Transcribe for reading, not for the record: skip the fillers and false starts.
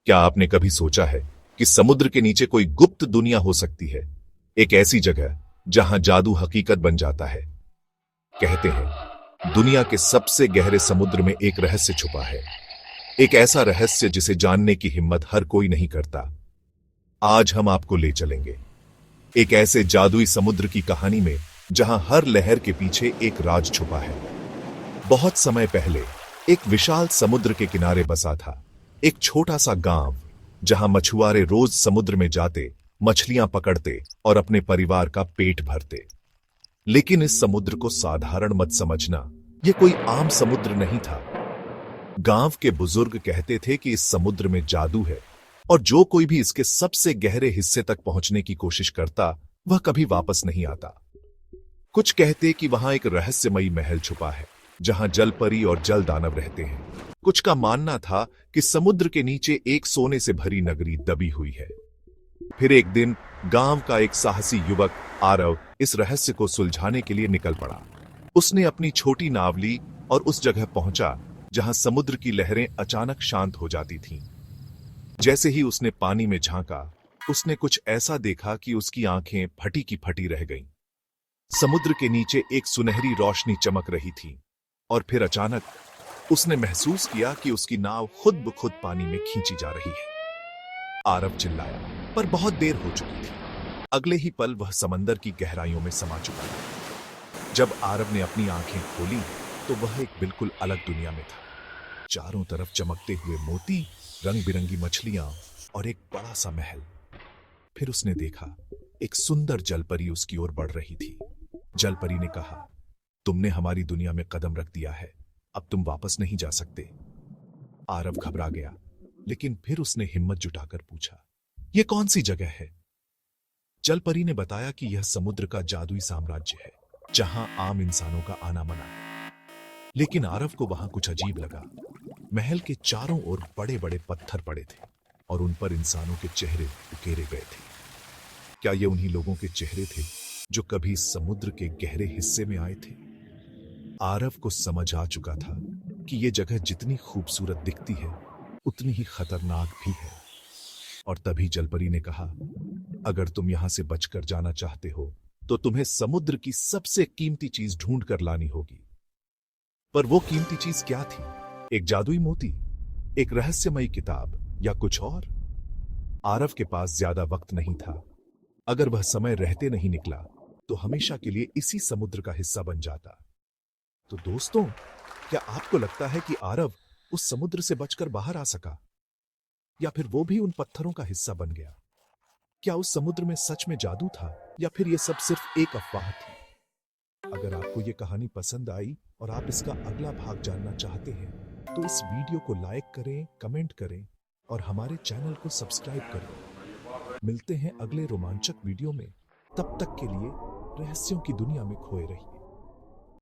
क्या आपने कभी सोचा है कि समुद्र के नीचे कोई गुप्त दुनिया हो सकती है? एक ऐसी जगह जहां जादू हकीकत बन जाता है। कहते हैं दुनिया के सबसे गहरे समुद्र में एक रहस्य छुपा है। एक ऐसा रहस्य जिसे जानने की हिम्मत हर कोई नहीं करता। आज हम आपको ले चलेंगे एक ऐसे जादुई समुद्र की कहानी में जहां हर लहर के पीछे एक राज छुपा है। बहुत समय पहले एक विशाल समुद्र के किनारे बसा था एक छोटा सा गांव, जहां मछुआरे रोज समुद्र में जाते, मछलियां पकड़ते और अपने परिवार का पेट भरते। लेकिन इस समुद्र को साधारण मत समझना, यह कोई आम समुद्र नहीं था। गांव के बुजुर्ग कहते थे कि इस समुद्र में जादू है और जो कोई भी इसके सबसे गहरे हिस्से तक पहुंचने की कोशिश करता, वह कभी वापस नहीं आता। कुछ कहते कि वहां एक रहस्यमयी महल छुपा है जहां जल परी और जल दानव रहते हैं। कुछ का मानना था कि समुद्र के नीचे एक सोने से भरी नगरी दबी हुई है। फिर एक दिन गांव का एक साहसी युवक आरव इस रहस्य को सुलझाने के लिए निकल पड़ा। उसने अपनी छोटी नाव ली और उस जगह पहुंचा जहां समुद्र की लहरें अचानक शांत हो जाती थीं। जैसे ही उसने पानी में झांका, उसने कुछ ऐसा देखा कि उसकी आंखें फटी की फटी रह गईं। समुद्र के नीचे एक सुनहरी रोशनी चमक रही थी और फिर अचानक उसने महसूस किया कि उसकी नाव खुद ब खुद पानी में खींची जा रही है। आरव चिल्लाया, पर बहुत देर हो चुकी थी। अगले ही पल वह समंदर की गहराइयों में समा चुका था। जब आरव ने अपनी आंखें खोली तो वह एक बिल्कुल अलग दुनिया में था। चारों तरफ चमकते हुए मोती, रंग बिरंगी मछलियां और एक बड़ा सा महल। फिर उसने देखा एक सुंदर जलपरी उसकी ओर बढ़ रही थी। जलपरी ने कहा, तुमने हमारी दुनिया में कदम रख दिया है, अब तुम वापस नहीं जा सकते। आरव घबरा गया, लेकिन फिर उसने हिम्मत जुटाकर पूछा, यह कौन सी जगह है? जलपरी ने बताया कि यह समुद्र का जादुई साम्राज्य है जहां आम इंसानों का आना मना है। लेकिन आरव को वहां कुछ अजीब लगा। महल के चारों ओर बड़े बड़े पत्थर पड़े थे और उन पर इंसानों के चेहरे उकेरे गए थे। क्या ये उन्हीं लोगों के चेहरे थे जो कभी समुद्र के गहरे हिस्से में आए थे? आरव को समझ आ चुका था कि यह जगह जितनी खूबसूरत दिखती है, उतनी ही खतरनाक भी है। और तभी जलपरी ने कहा, अगर तुम यहां से बचकर जाना चाहते हो तो तुम्हें समुद्र की सबसे कीमती चीज ढूंढ कर लानी होगी। पर वो कीमती चीज क्या थी? एक जादुई मोती, एक रहस्यमयी किताब, या कुछ और? आरव के पास ज्यादा वक्त नहीं था। अगर वह समय रहते नहीं निकला तो हमेशा के लिए इसी समुद्र का हिस्सा बन जाता। तो दोस्तों, क्या आपको लगता है कि आरव उस समुद्र से बचकर बाहर आ सका, या फिर वो भी उन पत्थरों का हिस्सा बन गया? क्या उस समुद्र में सच में जादू था, या फिर यह सब सिर्फ एक अफवाह थी? अगर आपको यह कहानी पसंद आई और आप इसका अगला भाग जानना चाहते हैं तो इस वीडियो को लाइक करें, कमेंट करें और हमारे चैनल को सब्सक्राइब करें। मिलते हैं अगले रोमांचक वीडियो में। तब तक के लिए रहस्यों की दुनिया में खोए रहिए।